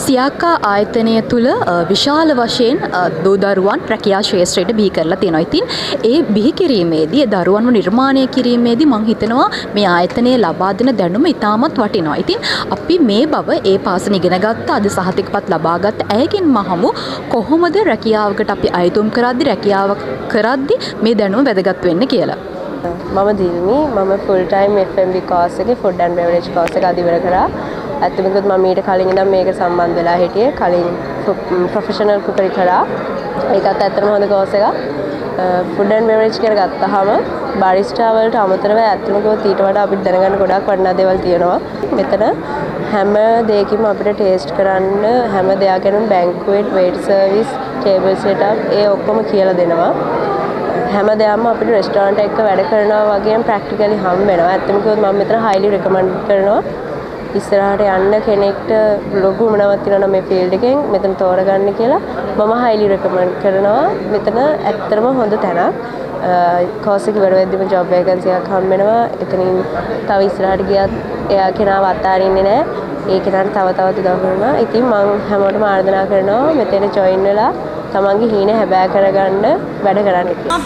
සියාකා ආයතනය තුළ විශාල වශයෙන් දූ දරුවන් රැකියා ශාස්ත්‍රයට බිහි කරලා තියෙනවා. ඉතින් ඒ බිහි කිරීමේදී ඒ දරුවන්ව නිර්මාණය කිරීමේදී මම හිතනවා මේ ආයතනයේ ලබා දෙන දැනුම ඉතාමත් වටිනවා. ඉතින් අපි මේ බව ඒ පාසල ඉගෙන ගත්ත අද සහතිකපත් ලබාගත් ඇයගෙන් මහමු කොහොමද රැකියාවකට අපි අයතුම් කරද්දි රැකියාව කරද්දි මේ දැනුම වැදගත් වෙන්නේ කියලා. මම දිල්මි මම ෆුල් ටයිම් FMB කෝස් එකේ ෆුඩ් ඇන්ඩ් බෙවරේජ් කෝස් එක අධිවර කරා. ඇත්තටම කිව්වොත් මම ඊට කලින් ඉඳන් මේකට සම්බන්ධ වෙලා හිටියේ. කලින් ප්‍රොෆෙෂනල් කුකරි කරා. ඒකත් ඇත්තටම හොඳ කෝස් එකක්. ෆුඩ් ඇන්ඩ් බෙවරේජ් කියලා ගත්තාම බාරිස්ටා වලට අමතරව ඇත්තටම කිව්වොත් ඊට වඩා අපිට දැනගන්න ගොඩාක් වටිනා දේවල් තියෙනවා. මෙතන හැම දෙයකින්ම අපිට ටේස්ට් කරන්න හැම දෙයක් ගැනම බැංකුවෙට් වේට් සර්විස් ටේබල් සෙටප් ඒ ඔක්කොම කියලා දෙනවා. හැම දෙයක්ම අපිට රෙස්ටෝරන්ට් එකක වැඩ කරනවා වගේම ප්‍රැක්ටිකලි හම් වෙනවා. ඇත්තම කිව්වොත් මම මෙතන highly recommend කරනවා. ඉස්සරහට යන්න කෙනෙක්ට ලොකු උමනාවක් තියෙනවා නම් මේ ෆීල්ඩ් එකෙන් මෙතන තෝරගන්න කියලා මම highly recommend කරනවා. මෙතන ඇත්තටම හොඳ තැනක්. කෝස් එක ඉවර වෙද්දිම ජොබ් වේකන්සි එකක් හම් වෙනවා. එතනින් තව ඉස්සරහට ගියත් එයා කෙනාව අතාරින්නේ නැහැ. ඒ කෙනාට තව තවත් උදව් කරනවා. ඉතින් මම හැමෝටම ආරාධනා කරනවා මෙතන ජොයින් වෙලා තමන්ගේ හීන හැබෑ කරගන්න වැඩ කරන්න කියලා.